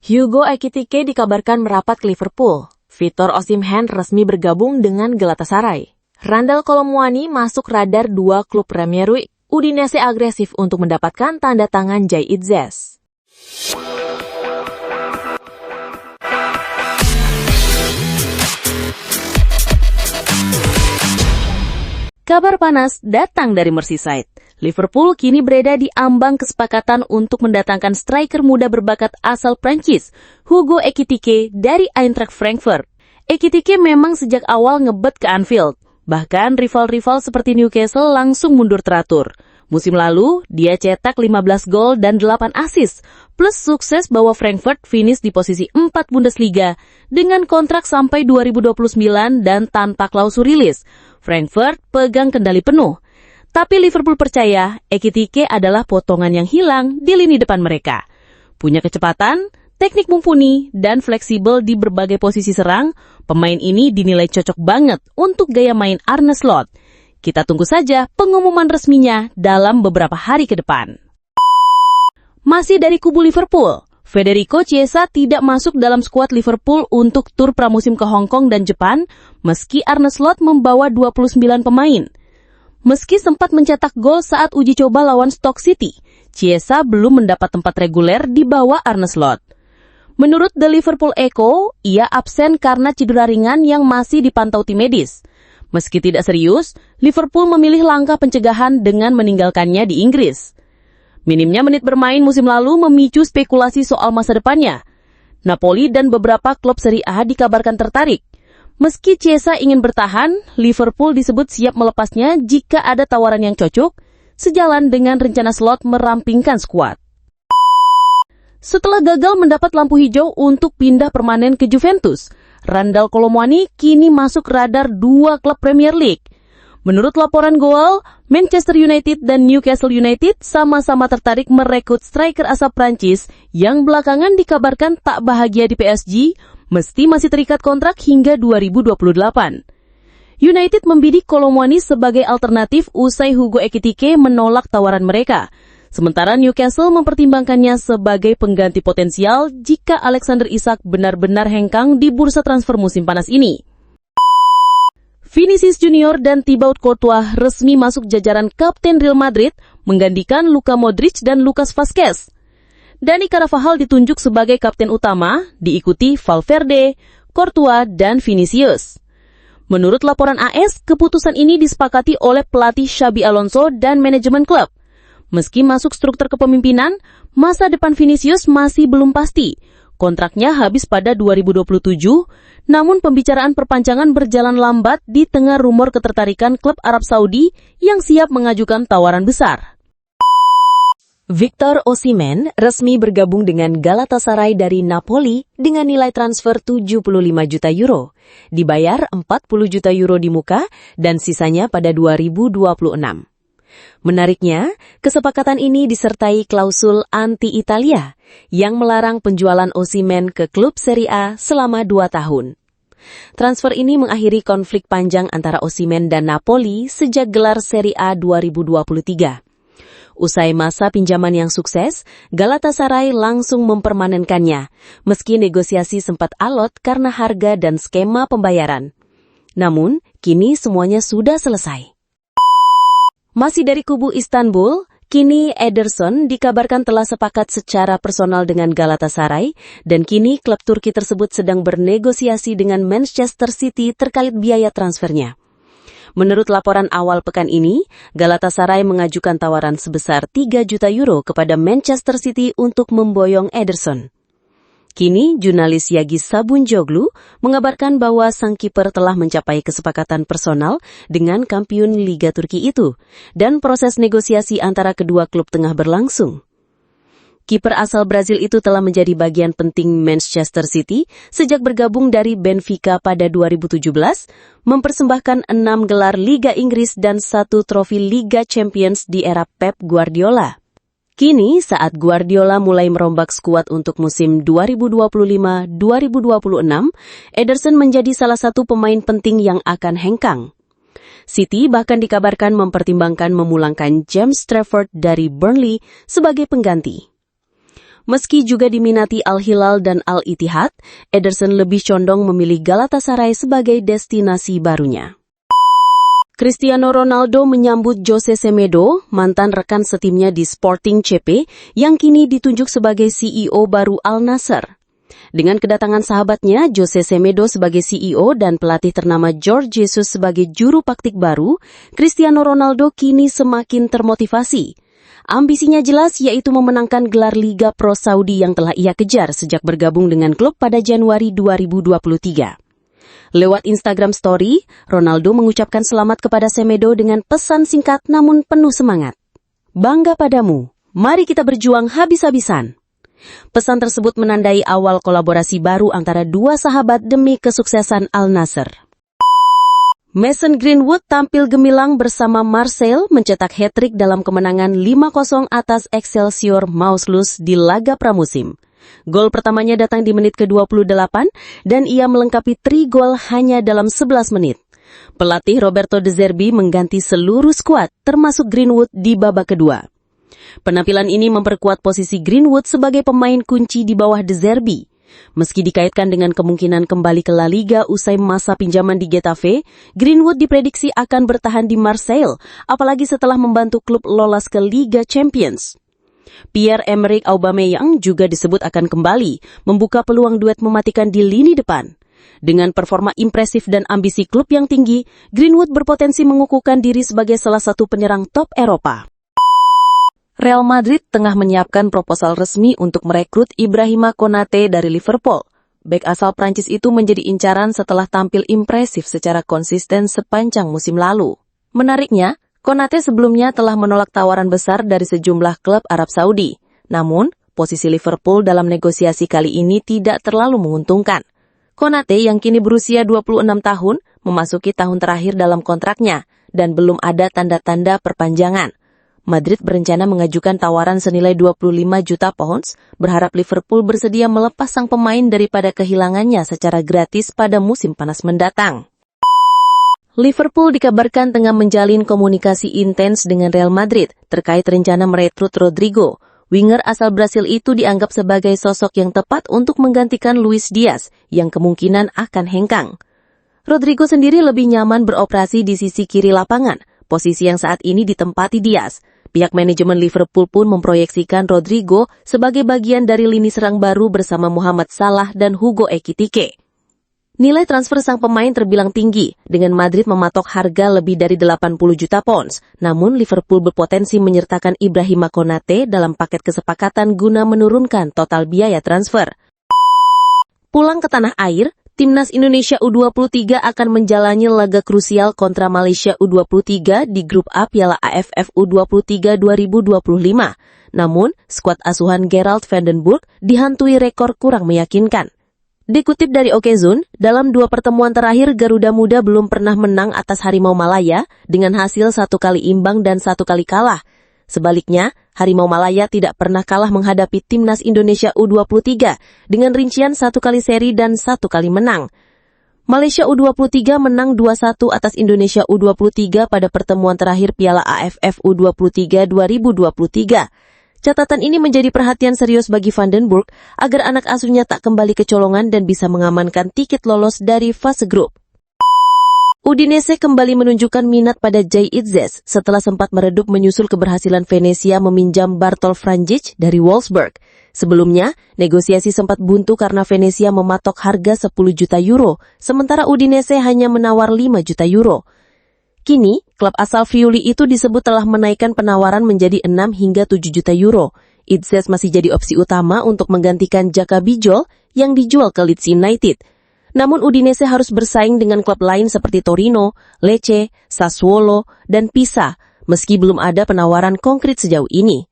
Hugo Ekitike dikabarkan merapat ke Liverpool. Victor Osimhen resmi bergabung dengan Galatasaray. Randal Kolo Muani masuk radar dua klub Premier League. Udinese agresif untuk mendapatkan tanda tangan Jay Itzes. Kabar panas datang dari Merseyside. Liverpool kini berada di ambang kesepakatan untuk mendatangkan striker muda berbakat asal Prancis, Hugo Ekitike dari Eintracht Frankfurt. Ekitike memang sejak awal ngebet ke Anfield. Bahkan rival-rival seperti Newcastle langsung mundur teratur. Musim lalu, dia cetak 15 gol dan 8 assist, plus sukses bawa Frankfurt finish di posisi 4 Bundesliga dengan kontrak sampai 2029 dan tanpa klausul rilis. Frankfurt pegang kendali penuh. Tapi Liverpool percaya Ekitike adalah potongan yang hilang di lini depan mereka. Punya kecepatan, teknik mumpuni, dan fleksibel di berbagai posisi serang, pemain ini dinilai cocok banget untuk gaya main Arne Slot. Kita tunggu saja pengumuman resminya dalam beberapa hari ke depan. Masih dari kubu Liverpool, Federico Chiesa tidak masuk dalam skuad Liverpool untuk tur pramusim ke Hong Kong dan Jepang, meski Arne Slot membawa 29 pemain. Meski sempat mencetak gol saat uji coba lawan Stoke City, Chiesa belum mendapat tempat reguler di bawah Arne Slot. Menurut The Liverpool Echo, ia absen karena cedera ringan yang masih dipantau tim medis. Meski tidak serius, Liverpool memilih langkah pencegahan dengan meninggalkannya di Inggris. Minimnya menit bermain musim lalu memicu spekulasi soal masa depannya. Napoli dan beberapa klub Serie A dikabarkan tertarik. Meski Chiesa ingin bertahan, Liverpool disebut siap melepasnya jika ada tawaran yang cocok, sejalan dengan rencana Slot merampingkan skuad. Setelah gagal mendapat lampu hijau untuk pindah permanen ke Juventus, Randal Kolo Muani kini masuk radar dua klub Premier League. Menurut laporan Goal, Manchester United dan Newcastle United sama-sama tertarik merekrut striker asal Prancis yang belakangan dikabarkan tak bahagia di PSG, mesti masih terikat kontrak hingga 2028. United membidik Kolo Muani sebagai alternatif usai Hugo Ekitike menolak tawaran mereka. Sementara Newcastle mempertimbangkannya sebagai pengganti potensial jika Alexander Isak benar-benar hengkang di bursa transfer musim panas ini. Vinicius Junior dan Thibaut Courtois resmi masuk jajaran Kapten Real Madrid menggantikan Luka Modric dan Lucas Vazquez. Dani Carvajal ditunjuk sebagai kapten utama, diikuti Valverde, Courtois, dan Vinicius. Menurut laporan AS, keputusan ini disepakati oleh pelatih Xabi Alonso dan manajemen klub. Meski masuk struktur kepemimpinan, masa depan Vinicius masih belum pasti. Kontraknya habis pada 2027, namun pembicaraan perpanjangan berjalan lambat di tengah rumor ketertarikan klub Arab Saudi yang siap mengajukan tawaran besar. Victor Osimhen resmi bergabung dengan Galatasaray dari Napoli dengan nilai transfer 75 juta euro, dibayar 40 juta euro di muka dan sisanya pada 2026. Menariknya, kesepakatan ini disertai klausul anti-Italia yang melarang penjualan Osimhen ke klub Serie A selama 2 tahun. Transfer ini mengakhiri konflik panjang antara Osimhen dan Napoli sejak gelar Serie A 2023. Usai masa pinjaman yang sukses, Galatasaray langsung mempermanenkannya, meski negosiasi sempat alot karena harga dan skema pembayaran. Namun, kini semuanya sudah selesai. Masih dari kubu Istanbul, kini Ederson dikabarkan telah sepakat secara personal dengan Galatasaray, dan kini klub Turki tersebut sedang bernegosiasi dengan Manchester City terkait biaya transfernya. Menurut laporan awal pekan ini, Galatasaray mengajukan tawaran sebesar 3 juta euro kepada Manchester City untuk memboyong Ederson. Kini, jurnalis Yagi Sabunjoglu mengabarkan bahwa sang kiper telah mencapai kesepakatan personal dengan kampiun Liga Turki itu, dan proses negosiasi antara kedua klub tengah berlangsung. Kiper asal Brazil itu telah menjadi bagian penting Manchester City sejak bergabung dari Benfica pada 2017, mempersembahkan 6 gelar Liga Inggris dan 1 trofi Liga Champions di era Pep Guardiola. Kini, saat Guardiola mulai merombak skuad untuk musim 2025-2026, Ederson menjadi salah satu pemain penting yang akan hengkang. City bahkan dikabarkan mempertimbangkan memulangkan James Trafford dari Burnley sebagai pengganti. Meski juga diminati Al Hilal dan Al Ittihad, Ederson lebih condong memilih Galatasaray sebagai destinasi barunya. Cristiano Ronaldo menyambut Jose Semedo, mantan rekan setimnya di Sporting CP, yang kini ditunjuk sebagai CEO baru Al Nassr. Dengan kedatangan sahabatnya, Jose Semedo sebagai CEO dan pelatih ternama Jorge Jesus sebagai juru taktik baru, Cristiano Ronaldo kini semakin termotivasi. Ambisinya jelas, yaitu memenangkan gelar Liga Pro Saudi yang telah ia kejar sejak bergabung dengan klub pada Januari 2023. Lewat Instagram Story, Ronaldo mengucapkan selamat kepada Semedo dengan pesan singkat namun penuh semangat. "Bangga padamu, mari kita berjuang habis-habisan." Pesan tersebut menandai awal kolaborasi baru antara dua sahabat demi kesuksesan Al Nassr. Mason Greenwood tampil gemilang bersama Marseille mencetak hat-trick dalam kemenangan 5-0 atas Excelsior Mausluis di laga pramusim. Gol pertamanya datang di menit ke-28 dan ia melengkapi 3 gol hanya dalam 11 menit. Pelatih Roberto De Zerbi mengganti seluruh skuad termasuk Greenwood di babak kedua. Penampilan ini memperkuat posisi Greenwood sebagai pemain kunci di bawah De Zerbi. Meski dikaitkan dengan kemungkinan kembali ke La Liga usai masa pinjaman di Getafe, Greenwood diprediksi akan bertahan di Marseille, apalagi setelah membantu klub lolos ke Liga Champions. Pierre-Emerick Aubameyang juga disebut akan kembali, membuka peluang duet mematikan di lini depan. Dengan performa impresif dan ambisi klub yang tinggi, Greenwood berpotensi mengukuhkan diri sebagai salah satu penyerang top Eropa. Real Madrid tengah menyiapkan proposal resmi untuk merekrut Ibrahima Konate dari Liverpool. Bek asal Prancis itu menjadi incaran setelah tampil impresif secara konsisten sepanjang musim lalu. Menariknya, Konate sebelumnya telah menolak tawaran besar dari sejumlah klub Arab Saudi. Namun, posisi Liverpool dalam negosiasi kali ini tidak terlalu menguntungkan. Konate yang kini berusia 26 tahun memasuki tahun terakhir dalam kontraknya dan belum ada tanda-tanda perpanjangan. Madrid berencana mengajukan tawaran senilai 25 juta pounds, berharap Liverpool bersedia melepas sang pemain daripada kehilangannya secara gratis pada musim panas mendatang. Liverpool dikabarkan tengah menjalin komunikasi intens dengan Real Madrid terkait rencana merekrut Rodrigo. Winger asal Brasil itu dianggap sebagai sosok yang tepat untuk menggantikan Luis Diaz yang kemungkinan akan hengkang. Rodrigo sendiri lebih nyaman beroperasi di sisi kiri lapangan, posisi yang saat ini ditempati Diaz. Pihak manajemen Liverpool pun memproyeksikan Rodrigo sebagai bagian dari lini serang baru bersama Mohamed Salah dan Hugo Ekitike. Nilai transfer sang pemain terbilang tinggi, dengan Madrid mematok harga lebih dari 80 juta pounds. Namun Liverpool berpotensi menyertakan Ibrahima Konate dalam paket kesepakatan guna menurunkan total biaya transfer. Pulang ke tanah air, Timnas Indonesia U23 akan menjalani laga krusial kontra Malaysia U23 di grup A Piala AFF U23 2025. Namun, skuad asuhan Gerald Vandenburg dihantui rekor kurang meyakinkan. Dikutip dari Okezone, dalam 2 pertemuan terakhir Garuda Muda belum pernah menang atas Harimau Malaya dengan hasil 1 kali imbang dan 1 kali kalah. Sebaliknya, Harimau Malaya tidak pernah kalah menghadapi Timnas Indonesia U23 dengan rincian 1 kali seri dan 1 kali menang. Malaysia U23 menang 2-1 atas Indonesia U23 pada pertemuan terakhir Piala AFF U23 2023. Catatan ini menjadi perhatian serius bagi Vandenburg agar anak asuhnya tak kembali kecolongan dan bisa mengamankan tiket lolos dari fase grup. Udinese kembali menunjukkan minat pada Jay Itzes setelah sempat meredup menyusul keberhasilan Venezia meminjam Bartol Franjic dari Wolfsburg. Sebelumnya, negosiasi sempat buntu karena Venezia mematok harga 10 juta euro, sementara Udinese hanya menawar 5 juta euro. Kini, klub asal Friuli itu disebut telah menaikkan penawaran menjadi 6 hingga 7 juta euro. Itzes masih jadi opsi utama untuk menggantikan Jaka Bijol yang dijual ke Leeds United. Namun Udinese harus bersaing dengan klub lain seperti Torino, Lecce, Sassuolo, dan Pisa, meski belum ada penawaran konkret sejauh ini.